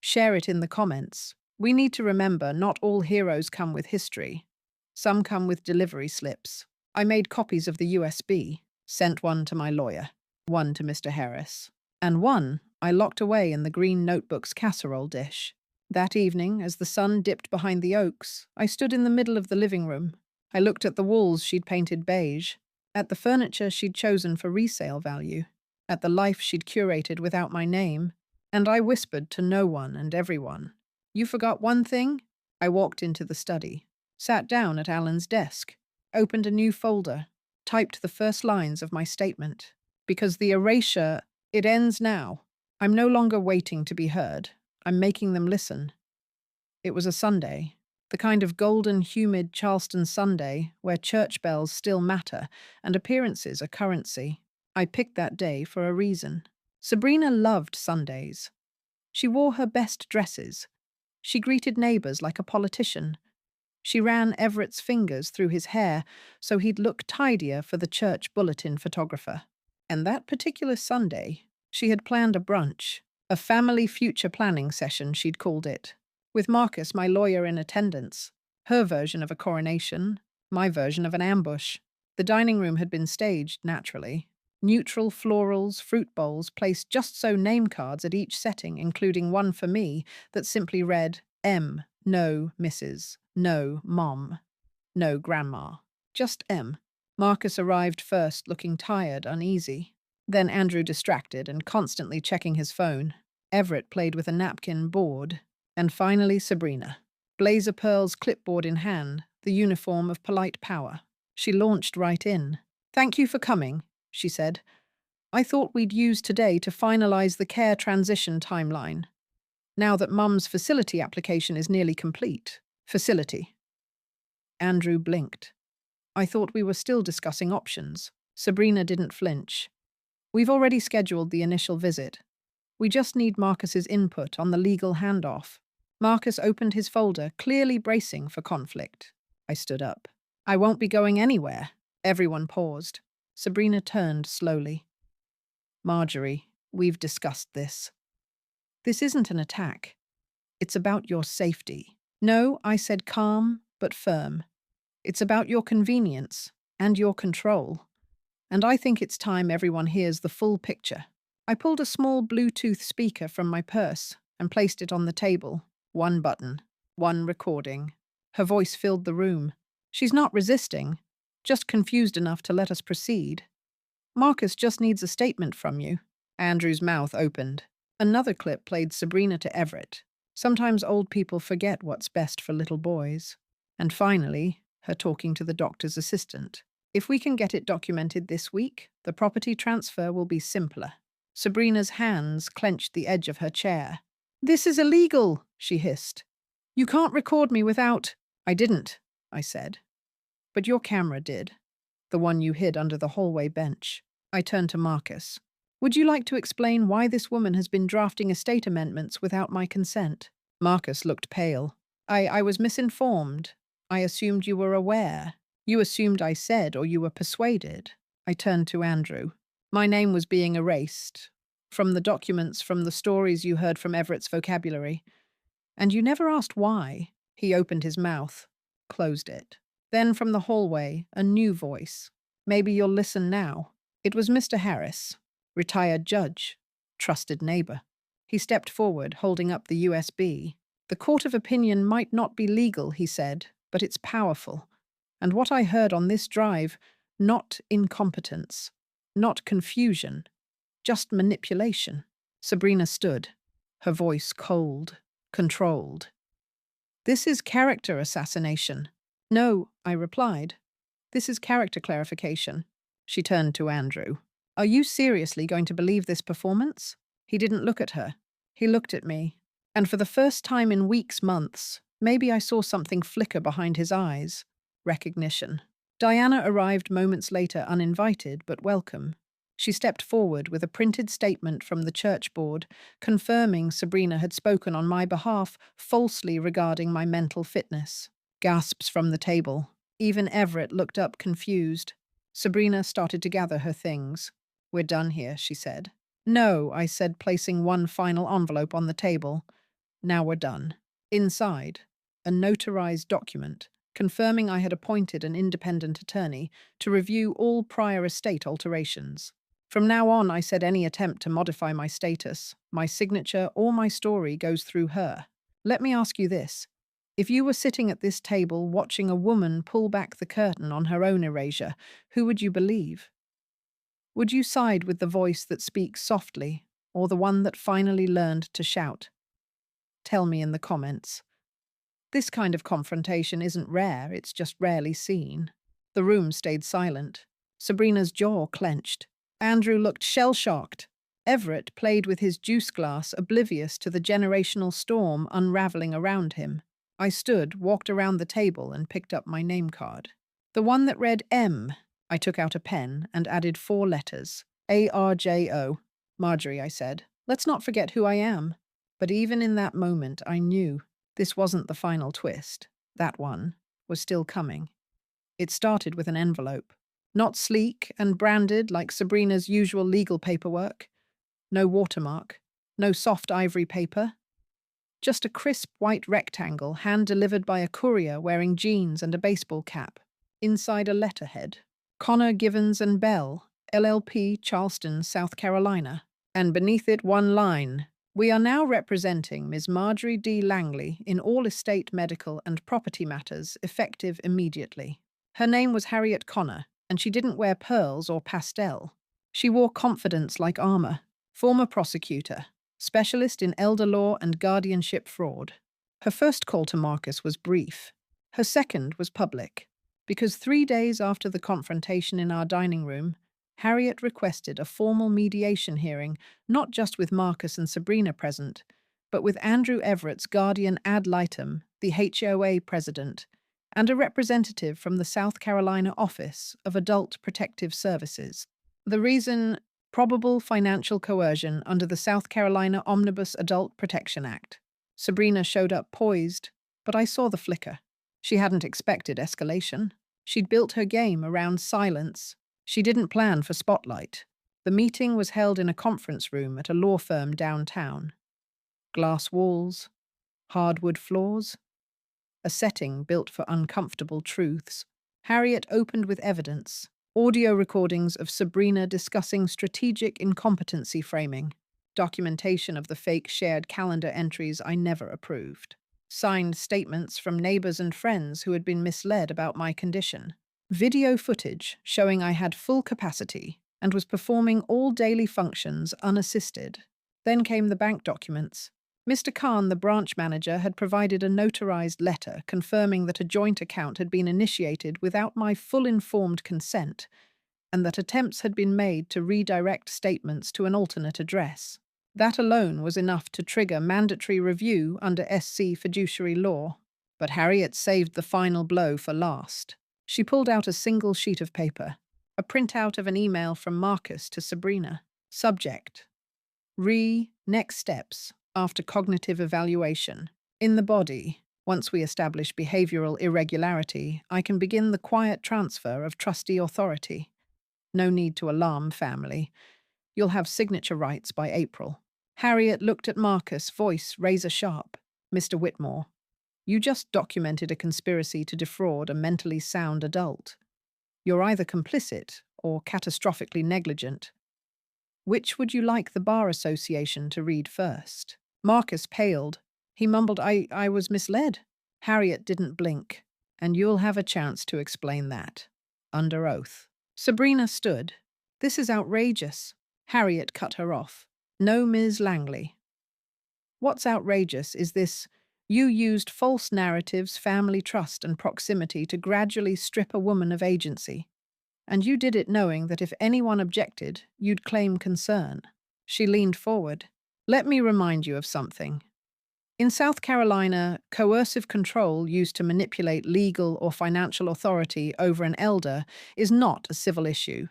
Share it in the comments. We need to remember not all heroes come with history. Some come with delivery slips. I made copies of the USB, sent one to my lawyer, one to Mr. Harris, and one I locked away in the green notebook's casserole dish. That evening, as the sun dipped behind the oaks, I stood in the middle of the living room. I looked at the walls she'd painted beige, at the furniture she'd chosen for resale value, at the life she'd curated without my name, and I whispered to no one and everyone, You forgot one thing? I walked into the study, sat down at Alan's desk, opened a new folder, typed the first lines of my statement. Because the erasure, it ends now. I'm no longer waiting to be heard. I'm making them listen. It was a Sunday, the kind of golden, humid Charleston Sunday where church bells still matter and appearances are currency. I picked that day for a reason. Sabrina loved Sundays. She wore her best dresses, She greeted neighbors like a politician. She ran Everett's fingers through his hair so he'd look tidier for the church bulletin photographer. And that particular Sunday, she had planned a brunch, a family future planning session, she'd called it, with Marcus, my lawyer, in attendance. Her version of a coronation, my version of an ambush. The dining room had been staged, naturally. Neutral florals, fruit bowls placed just so name cards at each setting, including one for me that simply read M, no Mrs., no Mom, no Grandma, just M. Marcus arrived first, looking tired, uneasy. Then Andrew, distracted and constantly checking his phone. Everett played with a napkin, bored. And finally Sabrina. Blazer pearls, clipboard in hand, the uniform of polite power. She launched right in. "Thank you for coming," she said. "I thought we'd use today to finalize the care transition timeline. Now that Mum's facility application is nearly complete." Facility. Andrew blinked. "I thought we were still discussing options." Sabrina didn't flinch. "We've already scheduled the initial visit. We just need Marcus's input on the legal handoff." Marcus opened his folder, clearly bracing for conflict. I stood up. "I won't be going anywhere." Everyone paused. Sabrina turned slowly. "Marjorie, we've discussed this. This isn't an attack. It's about your safety." "No," I said, calm but firm. "It's about your convenience and your control. And I think it's time everyone hears the full picture." I pulled a small Bluetooth speaker from my purse and placed it on the table. One button, one recording. Her voice filled the room. "She's not resisting, just confused enough to let us proceed. Marcus just needs a statement from you." Andrew's mouth opened. Another clip played Sabrina to Everett. Sometimes old people forget what's best for little boys. And finally, her talking to the doctor's assistant. "If we can get it documented this week, the property transfer will be simpler." Sabrina's hands clenched the edge of her chair. "This is illegal," she hissed. "You can't record me without—" "I didn't," I said. "But your camera did. The one you hid under the hallway bench." I turned to Marcus. "Would you like to explain why this woman has been drafting estate amendments without my consent?" Marcus looked pale. I was misinformed. I assumed you were aware. You assumed I said, or you were persuaded." I turned to Andrew. "My name was being erased. From the documents, from the stories you heard from Everett's vocabulary. And you never asked why." He opened his mouth, closed it. Then from the hallway, a new voice. "Maybe you'll listen now." It was Mr. Harris, retired judge, trusted neighbor. He stepped forward, holding up the USB. "The court of opinion might not be legal," he said, "but it's powerful. And what I heard on this drive, not incompetence, not confusion, just manipulation." Sabrina stood, her voice cold, controlled. "This is character assassination." "No," I replied. "This is character clarification." She turned to Andrew. "Are you seriously going to believe this performance?" He didn't look at her. He looked at me. And for the first time in weeks, months, maybe I saw something flicker behind his eyes. Recognition. Diana arrived moments later, uninvited but welcome. She stepped forward with a printed statement from the church board, confirming Sabrina had spoken on my behalf falsely regarding my mental fitness. Gasps from the table. Even Everett looked up confused. Sabrina started to gather her things. "We're done here," she said. "No," I said, placing one final envelope on the table. "Now we're done." Inside, a notarized document confirming I had appointed an independent attorney to review all prior estate alterations. From now on, I said, any attempt to modify my status, my signature, or my story goes through her. Let me ask you this. If you were sitting at this table watching a woman pull back the curtain on her own erasure, who would you believe? Would you side with the voice that speaks softly, or the one that finally learned to shout? Tell me in the comments. This kind of confrontation isn't rare, it's just rarely seen. The room stayed silent. Sabrina's jaw clenched. Andrew looked shell-shocked. Everett played with his juice glass, oblivious to the generational storm unraveling around him. I stood, walked around the table, and picked up my name card. The one that read M. I took out a pen and added 4 letters. ARJO. "Marjorie," I said, "let's not forget who I am." But even in that moment, I knew This wasn't the final twist. That one was still coming. It started with an envelope. Not sleek and branded like Sabrina's usual legal paperwork. No watermark. No soft ivory paper. Just a crisp white rectangle hand-delivered by a courier wearing jeans and a baseball cap. Inside a letterhead. Connor, Givens and Bell, LLP, Charleston, South Carolina. And beneath it one line. We are now representing Ms. Marjorie D. Langley in all estate, medical and property matters effective immediately. Her name was Harriet Connor, and she didn't wear pearls or pastel. She wore confidence like armor. Former prosecutor. Specialist in elder law and guardianship fraud. Her first call to Marcus was brief. Her second was public, because 3 days after the confrontation in our dining room, Harriet requested a formal mediation hearing, not just with Marcus and Sabrina present, but with Andrew Everett's guardian ad litem, the HOA president, and a representative from the South Carolina Office of Adult Protective Services. The reason: probable financial coercion under the South Carolina Omnibus Adult Protection Act. Sabrina showed up poised, but I saw the flicker. She hadn't expected escalation. She'd built her game around silence. She didn't plan for spotlight. The meeting was held in a conference room at a law firm downtown. Glass walls, hardwood floors, a setting built for uncomfortable truths. Harriet opened with evidence. Audio recordings of Sabrina discussing strategic incompetency framing, documentation of the fake shared calendar entries I never approved, signed statements from neighbors and friends who had been misled about my condition, video footage showing I had full capacity and was performing all daily functions unassisted. Then came the bank documents. Mr. Khan, the branch manager, had provided a notarized letter confirming that a joint account had been initiated without my full informed consent, and that attempts had been made to redirect statements to an alternate address. That alone was enough to trigger mandatory review under SC fiduciary law. But Harriet saved the final blow for last. She pulled out a single sheet of paper, a printout of an email from Marcus to Sabrina. Subject: next steps after cognitive evaluation. In the body, once we establish behavioral irregularity, I can begin the quiet transfer of trustee authority. No need to alarm family. You'll have signature rights by April. Harriet looked at Marcus, voice razor sharp. Mr. Whitmore, you just documented a conspiracy to defraud a mentally sound adult. You're either complicit or catastrophically negligent. Which would you like the Bar Association to read first? Marcus paled. He mumbled, I was misled. Harriet didn't blink. And you'll have a chance to explain that. Under oath. Sabrina stood. This is outrageous. Harriet cut her off. No, Ms. Langley. What's outrageous is this: you used false narratives, family trust, and proximity to gradually strip a woman of agency. And you did it knowing that if anyone objected, you'd claim concern. She leaned forward. Let me remind you of something. In South Carolina, coercive control used to manipulate legal or financial authority over an elder is not a civil issue.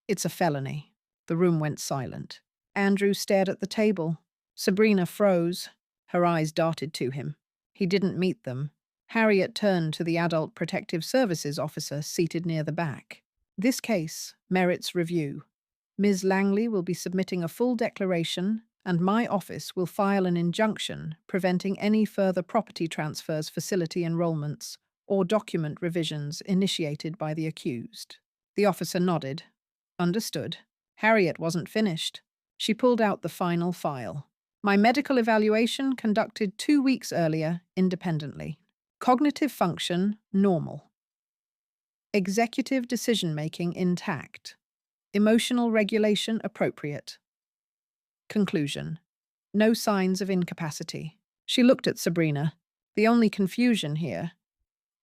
It's a felony. The room went silent. Andrew stared at the table. Sabrina froze. Her eyes darted to him. He didn't meet them. Harriet turned to the Adult Protective Services officer seated near the back. This case merits review. Ms. Langley will be submitting a full declaration, and my office will file an injunction preventing any further property transfers, facility enrollments, or document revisions initiated by the accused. The officer nodded. Understood. Harriet wasn't finished. She pulled out the final file. My medical evaluation conducted 2 weeks earlier, independently. Cognitive function, normal. Executive decision-making intact. Emotional regulation appropriate. Conclusion. No signs of incapacity. She looked at Sabrina. The only confusion here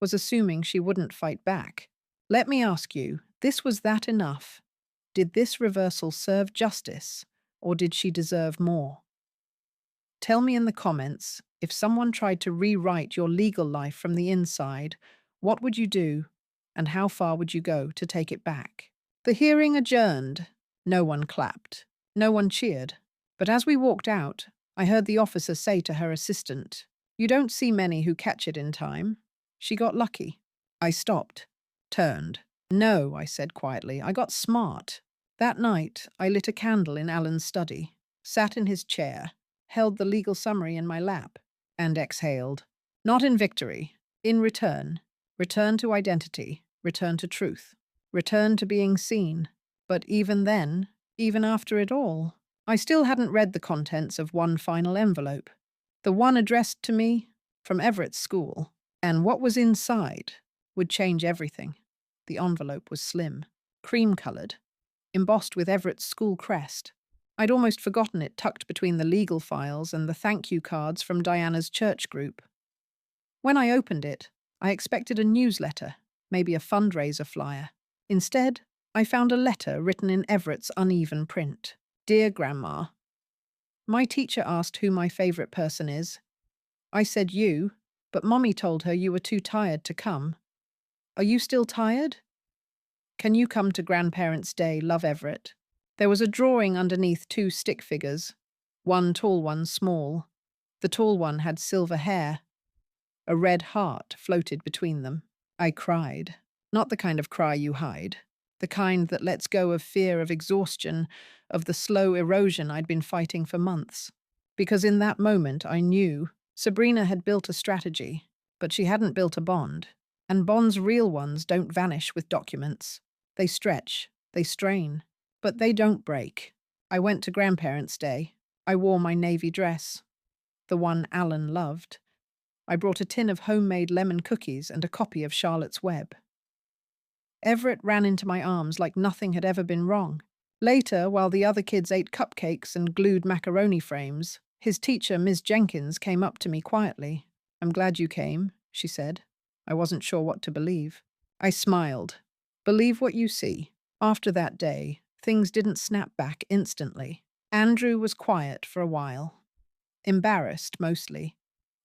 was assuming she wouldn't fight back. Let me ask you, was that enough? Did this reversal serve justice, or did she deserve more? Tell me in the comments, if someone tried to rewrite your legal life from the inside, what would you do, and how far would you go to take it back? The hearing adjourned. No one clapped. No one cheered. But as we walked out, I heard the officer say to her assistant, You don't see many who catch it in time. She got lucky. I stopped, turned. No, I said quietly, I got smart. That night, I lit a candle in Alan's study, sat in his chair, held the legal summary in my lap, and exhaled. Not in victory, in return. Return to identity, return to truth, return to being seen. But even then, even after it all, I still hadn't read the contents of one final envelope. The one addressed to me from Everett's school. And what was inside would change everything. The envelope was slim, cream-coloured, embossed with Everett's school crest. I'd almost forgotten it tucked between the legal files and the thank you cards from Diana's church group. When I opened it, I expected a newsletter, maybe a fundraiser flyer. Instead, I found a letter written in Everett's uneven print. Dear Grandma, my teacher asked who my favourite person is. I said you, but Mommy told her you were too tired to come. Are you still tired? Can you come to Grandparents' Day, love Everett? There was a drawing underneath two stick figures, one tall, one small. The tall one had silver hair. A red heart floated between them. I cried. Not the kind of cry you hide. The kind that lets go of fear of exhaustion, of the slow erosion I'd been fighting for months. Because in that moment I knew Sabrina had built a strategy, but she hadn't built a bond. And bonds, real ones, don't vanish with documents. They stretch, they strain, but they don't break. I went to Grandparents' Day. I wore my navy dress, the one Alan loved. I brought a tin of homemade lemon cookies and a copy of Charlotte's Web. Everett ran into my arms like nothing had ever been wrong. Later, while the other kids ate cupcakes and glued macaroni frames, his teacher, Miss Jenkins, came up to me quietly. I'm glad you came, she said. I wasn't sure what to believe. I smiled. Believe what you see. After that day, things didn't snap back instantly. Andrew was quiet for a while. Embarrassed, mostly.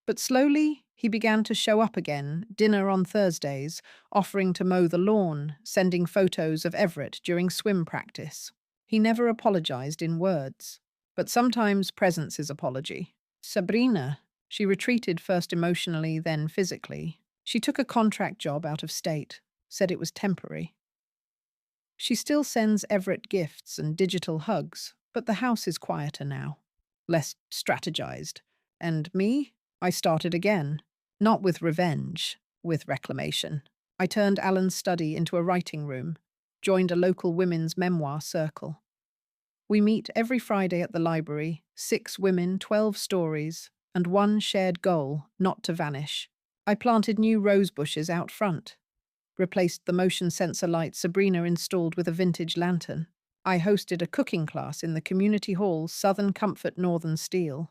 But slowly, he began to show up again, dinner on Thursdays, offering to mow the lawn, sending photos of Everett during swim practice. He never apologized in words, but sometimes presence is apology. Sabrina, she retreated first emotionally, then physically. She took a contract job out of state, said it was temporary. She still sends Everett gifts and digital hugs, but the house is quieter now, less strategized. And me? I started again, not with revenge, with reclamation. I turned Alan's study into a writing room, joined a local women's memoir circle. We meet every Friday at the library, 6 women, 12 stories, and one shared goal, not to vanish. I planted new rose bushes out front, replaced the motion sensor light Sabrina installed with a vintage lantern. I hosted a cooking class in the community hall's Southern Comfort Northern Steel.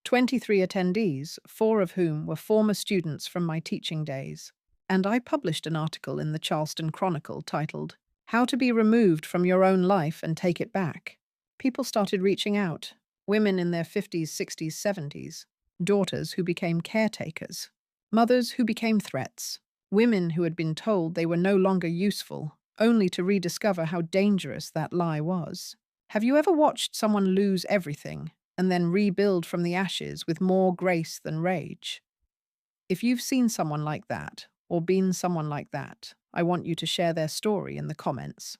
23 attendees, 4 of whom were former students from my teaching days. And I published an article in the Charleston Chronicle titled, How to Be Removed from Your Own Life and Take It Back. People started reaching out, women in their 50s, 60s, 70s, daughters who became caretakers, mothers who became threats, women who had been told they were no longer useful, only to rediscover how dangerous that lie was. Have you ever watched someone lose everything and then rebuild from the ashes with more grace than rage? If you've seen someone like that, or been someone like that, I want you to share their story in the comments.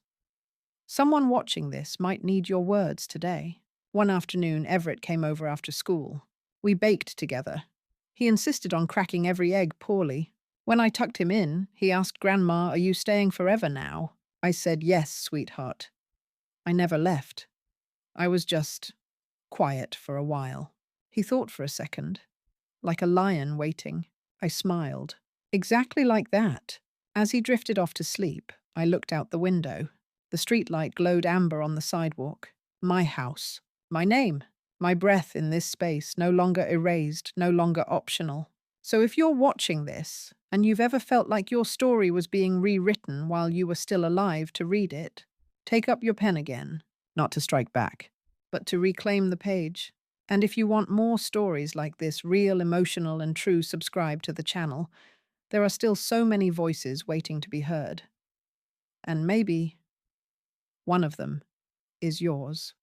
Someone watching this might need your words today. One afternoon, Everett came over after school. We baked together. He insisted on cracking every egg poorly. When I tucked him in, he asked Grandma, "Are you staying forever now?" I said, "Yes, sweetheart." I never left. I was just quiet for a while. He thought for a second, like a lion waiting. I smiled. Exactly like that. As he drifted off to sleep, I looked out the window. The streetlight glowed amber on the sidewalk. My house. My name. My breath in this space, no longer erased, no longer optional. So if you're watching this, and you've ever felt like your story was being rewritten while you were still alive to read it, take up your pen again, not to strike back, but to reclaim the page. And if you want more stories like this, real, emotional, and true, subscribe to the channel. There are still so many voices waiting to be heard. And maybe one of them is yours.